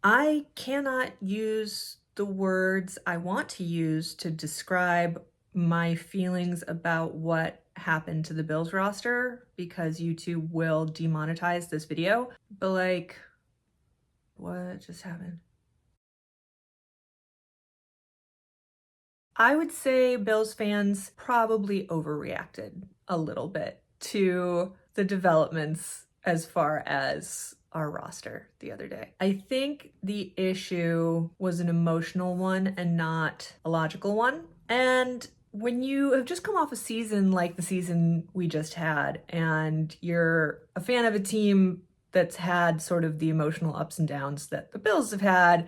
I cannot use the words I want to use to describe my feelings about what happened to the Bills roster because YouTube will demonetize this video. But like, what just happened? I would say Bills fans probably overreacted a little bit to the developments as far as our roster the other day. I think the issue was an emotional one and not a logical one. And when you have just come off a season like the season we just had, and you're a fan of a team that's had sort of the emotional ups and downs that the Bills have had,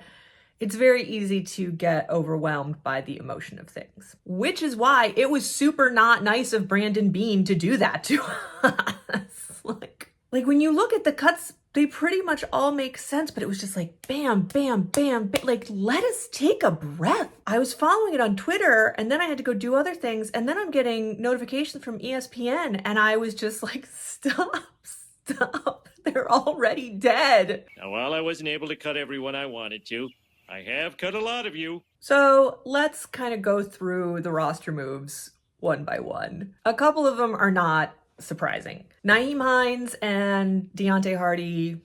it's very easy to get overwhelmed by the emotion of things, which is why it was super not nice of Brandon Beane to do that to us. Like when you look at the cuts, they pretty much all make sense, but it was just like bam, bam, bam, bam. Like, let us take a breath. I was following it on Twitter and then I had to go do other things. And then I'm getting notifications from ESPN and I was just like, stop. They're already dead. Now, while I wasn't able to cut everyone I wanted to, I have cut a lot of you. So let's kind of go through the roster moves one by one. A couple of them are not surprising. Nyheim Hines and Deontay Hardy,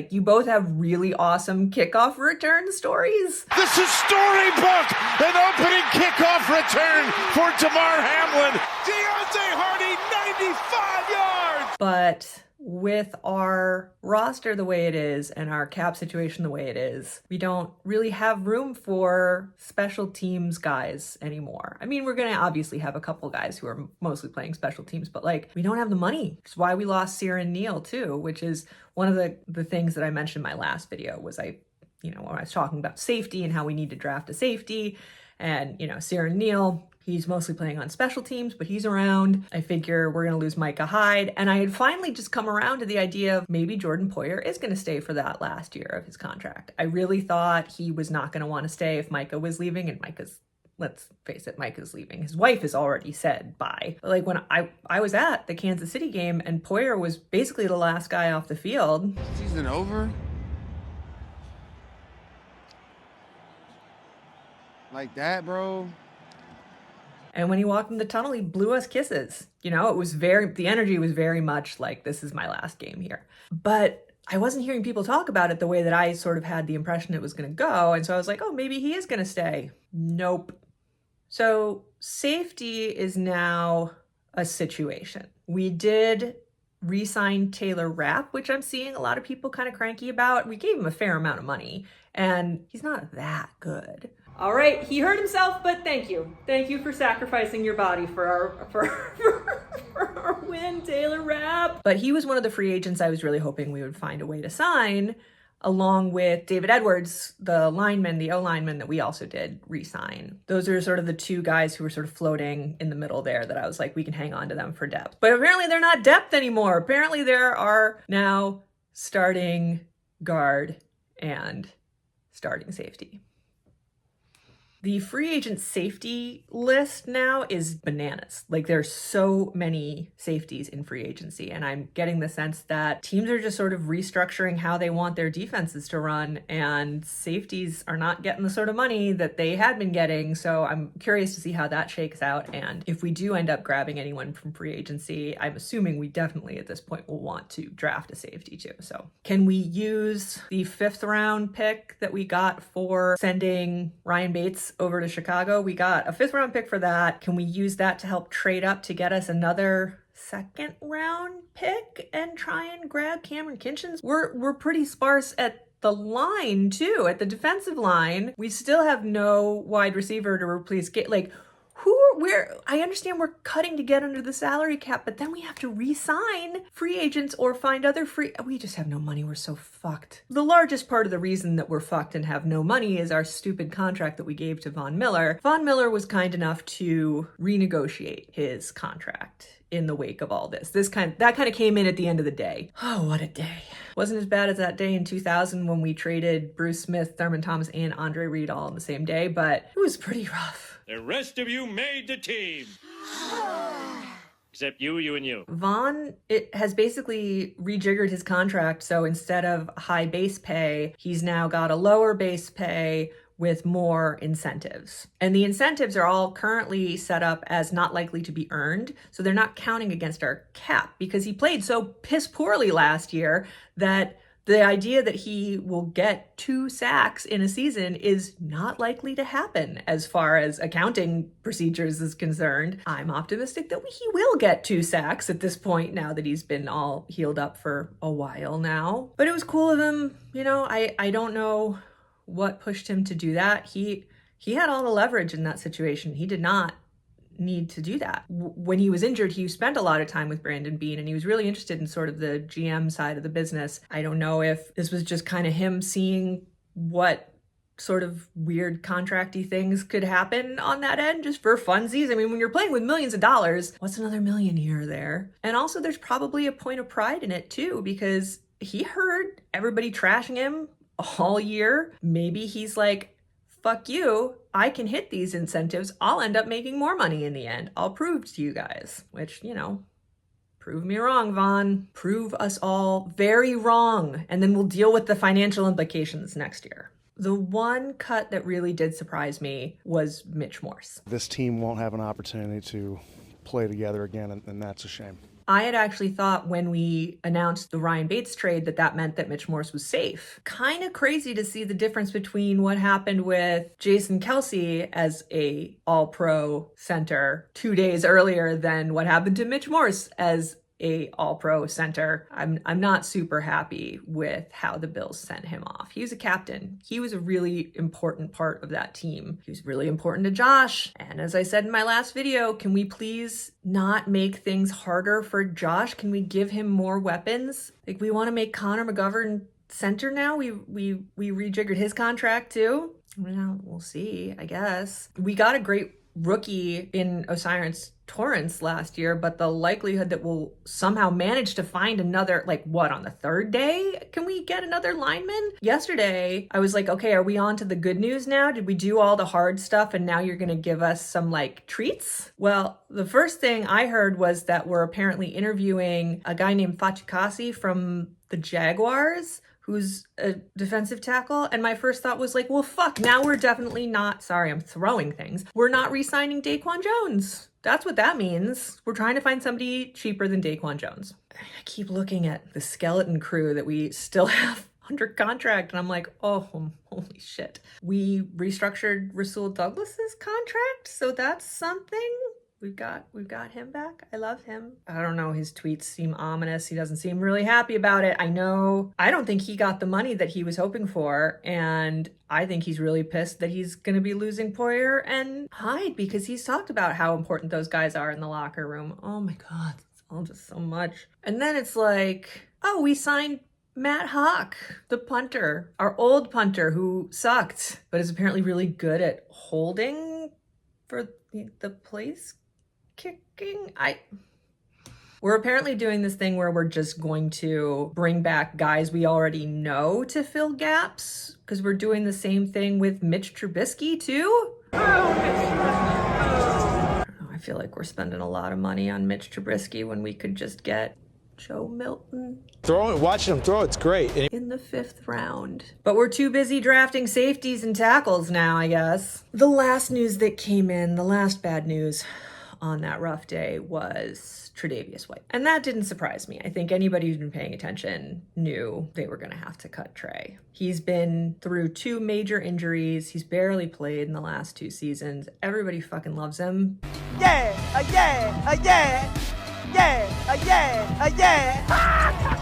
you both have really awesome kickoff return stories. This is storybook, an opening kickoff return for Damar Hamlin. Deontay Hardy, 95 yards. But with our roster the way it is and our cap situation the way it is, we don't really have room for special teams guys anymore. I mean, we're going to obviously have a couple guys who are mostly playing special teams, but like, we don't have the money. It's why we lost Ciaran Neal too, which is one of the things that I mentioned in my last video was when I was talking about safety and how we need to draft a safety. And, Ciaran Neal, he's mostly playing on special teams, but he's around. I figure we're going to lose Micah Hyde. And I had finally just come around to the idea of maybe Jordan Poyer is going to stay for that last year of his contract. I really thought he was not going to want to stay if Micah was leaving, and let's face it, Micah's leaving. His wife has already said bye. Like when I was at the Kansas City game and Poyer was basically the last guy off the field. Season over? Like that, bro? And when he walked in the tunnel, he blew us kisses. The energy was very much like, this is my last game here. But I wasn't hearing people talk about it the way that I sort of had the impression it was going to go. And so I was like, oh, maybe he is going to stay. Nope. So safety is now a situation. We did re-sign Taylor Rapp, which I'm seeing a lot of people kind of cranky about. We gave him a fair amount of money, and he's not that good. All right, he hurt himself, but thank you. Thank you for sacrificing your body for our win, Taylor Rapp. But he was one of the free agents I was really hoping we would find a way to sign, along with David Edwards, the O-lineman that we also did re-sign. Those are sort of the two guys who were sort of floating in the middle there that I was like, we can hang on to them for depth. But apparently they're not depth anymore. Apparently there are now starting guard and starting safety. The free agent safety list now is bananas. Like, there's so many safeties in free agency, and I'm getting the sense that teams are just sort of restructuring how they want their defenses to run, and safeties are not getting the sort of money that they had been getting. So I'm curious to see how that shakes out. And if we do end up grabbing anyone from free agency, I'm assuming we definitely at this point will want to draft a safety too. So can we use the 5th round pick that we got for sending Ryan Bates over to Chicago? We got a 5th round pick for that. Can we use that to help trade up to get us another 2nd round pick and try and grab Cameron Kinchens? We're pretty sparse at the line too, at the defensive line. We still have no wide receiver to replace. I understand we're cutting to get under the salary cap, but then we have to re-sign free agents or find other we just have no money. We're so fucked. The largest part of the reason that we're fucked and have no money is our stupid contract that we gave to Von Miller. Von Miller was kind enough to renegotiate his contract in the wake of all this. That kind of came in at the end of the day. Oh, what a day. Wasn't as bad as that day in 2000 when we traded Bruce Smith, Thurman Thomas, and Andre Reed all on the same day, but it was pretty rough. The rest of you made the team. Except you, and you. Vaughn has basically rejiggered his contract, so instead of high base pay, he's now got a lower base pay with more incentives. And the incentives are all currently set up as not likely to be earned, so they're not counting against our cap because he played so piss poorly last year that the idea that he will get 2 sacks in a season is not likely to happen as far as accounting procedures is concerned. I'm optimistic that he will get 2 sacks at this point now that he's been all healed up for a while now. But it was cool of him. You know, I don't know what pushed him to do that. He had all the leverage in that situation. He did not need to do that. When he was injured, he spent a lot of time with Brandon Beane, and he was really interested in sort of the GM side of the business. I don't know if this was just kind of him seeing what sort of weird contracty things could happen on that end just for funsies. I mean, when you're playing with millions of dollars, what's another million here or there? And also there's probably a point of pride in it too, because he heard everybody trashing him all year. Maybe he's like, fuck you, I can hit these incentives. I'll end up making more money in the end. I'll prove to you guys, which, you know, prove me wrong, Vaughn. Prove us all very wrong. And then we'll deal with the financial implications next year. The one cut that really did surprise me was Mitch Morse. This team won't have an opportunity to play together again, and that's a shame. I had actually thought when we announced the Ryan Bates trade that meant that Mitch Morse was safe. Kind of crazy to see the difference between what happened with Jason Kelce as a all-pro center 2 days earlier than what happened to Mitch Morse as a all-pro center. I'm not super happy with how the Bills sent him off. He was a captain. He was a really important part of that team. He was really important to Josh. And as I said in my last video, can we please not make things harder for Josh? Can we give him more weapons? Like, we want to make Connor McGovern center now? We rejiggered his contract too? Well, we'll see, I guess. We got a great rookie in Osiris Torrance last year, but the likelihood that we'll somehow manage to find another, like, what, on the 3rd day? Can we get another lineman? Yesterday, I was like, okay, are we on to the good news now? Did we do all the hard stuff and now you're going to give us some, like, treats? Well, the first thing I heard was that we're apparently interviewing a guy named Fatukasi from the Jaguars, who's a defensive tackle. And my first thought was like, well, fuck, now we're definitely not, sorry, I'm throwing things. We're not re-signing Daquan Jones. That's what that means. We're trying to find somebody cheaper than Daquan Jones. I keep looking at the skeleton crew that we still have under contract, and I'm like, oh, holy shit. We restructured Rasul Douglas's contract, so that's something. We've got him back. I love him. I don't know, his tweets seem ominous. He doesn't seem really happy about it. I don't think he got the money that he was hoping for, and I think he's really pissed that he's going to be losing Poyer and Hyde because he's talked about how important those guys are in the locker room. Oh my God, it's all just so much. And then it's like, oh, we signed Matt Hawk, the punter, our old punter who sucked, but is apparently really good at holding for the place kicking. We're apparently doing this thing where we're just going to bring back guys we already know to fill gaps, because we're doing the same thing with Mitch Trubisky too. I feel like we're spending a lot of money on Mitch Trubisky when we could just get Joe Milton. Watching him throw, it's great. In the 5th round. But we're too busy drafting safeties and tackles now, I guess. The last news that came in, the last bad news on that rough day, was Tre White. And that didn't surprise me. I think anybody who's been paying attention knew they were going to have to cut Tre. He's been through 2 major injuries. He's barely played in the last 2 seasons. Everybody fucking loves him.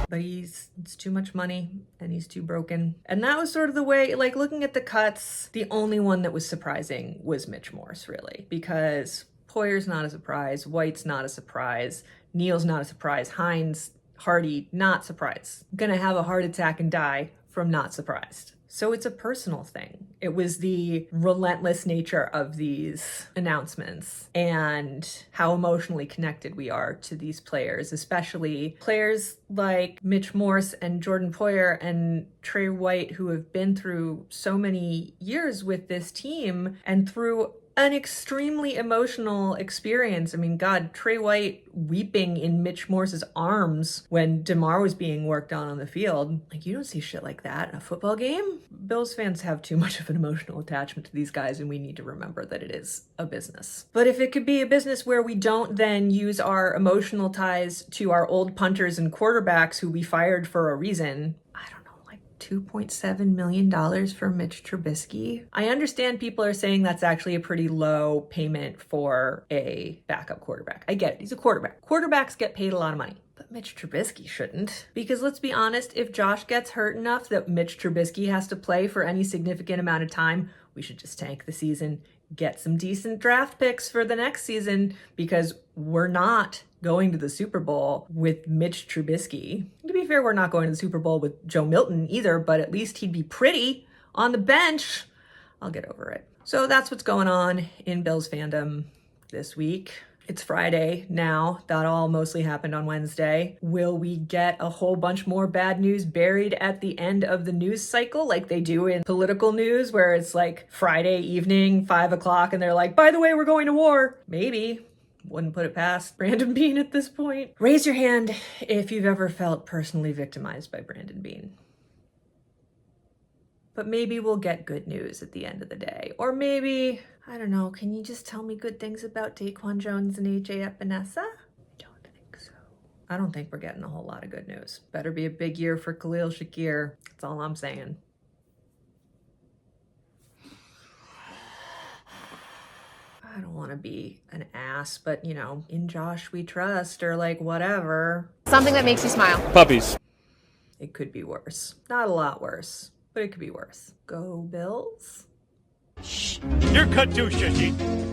But it's too much money and he's too broken. And that was sort of the way, like, looking at the cuts, the only one that was surprising was Mitch Morse, really, because Poyer's not a surprise, White's not a surprise, Neal's not a surprise, Hines, Hardy, not surprised. Gonna have a heart attack and die from not surprised. So it's a personal thing. It was the relentless nature of these announcements and how emotionally connected we are to these players, especially players like Mitch Morse and Jordan Poyer and Tre White, who have been through so many years with this team and through an extremely emotional experience. I mean, God, Tre White weeping in Mitch Morse's arms when DeMar was being worked on the field. Like, you don't see shit like that in a football game. Bills fans have too much of an emotional attachment to these guys, and we need to remember that it is a business. But if it could be a business where we don't then use our emotional ties to our old punters and quarterbacks who we fired for a reason, I don't know, $2.7 million for Mitch Trubisky. I understand people are saying that's actually a pretty low payment for a backup quarterback. I get it. He's a quarterback. Quarterbacks get paid a lot of money. But Mitch Trubisky shouldn't. Because let's be honest, if Josh gets hurt enough that Mitch Trubisky has to play for any significant amount of time, we should just tank the season, get some decent draft picks for the next season, because we're not going to the Super Bowl with Mitch Trubisky. To be fair, we're not going to the Super Bowl with Joe Milton either, but at least he'd be pretty on the bench. I'll get over it. So that's what's going on in Bills fandom this week. It's Friday now. That all mostly happened on Wednesday. Will we get a whole bunch more bad news buried at the end of the news cycle like they do in political news, where it's like Friday evening, 5 o'clock, and they're like, by the way, we're going to war? Maybe. Wouldn't put it past Brandon Beane at this point. Raise your hand if you've ever felt personally victimized by Brandon Beane. But maybe we'll get good news at the end of the day. Or maybe, I don't know, can you just tell me good things about Daquan Jones and AJ Epinesa? Don't think so. I don't think we're getting a whole lot of good news. Better be a big year for Khalil Shakir. That's all I'm saying. I don't want to be an ass, but you know, in Josh we trust, or like whatever. Something that makes you smile. Puppies. It could be worse. Not a lot worse, but it could be worse. Go Bills. You're cut too, Shishy.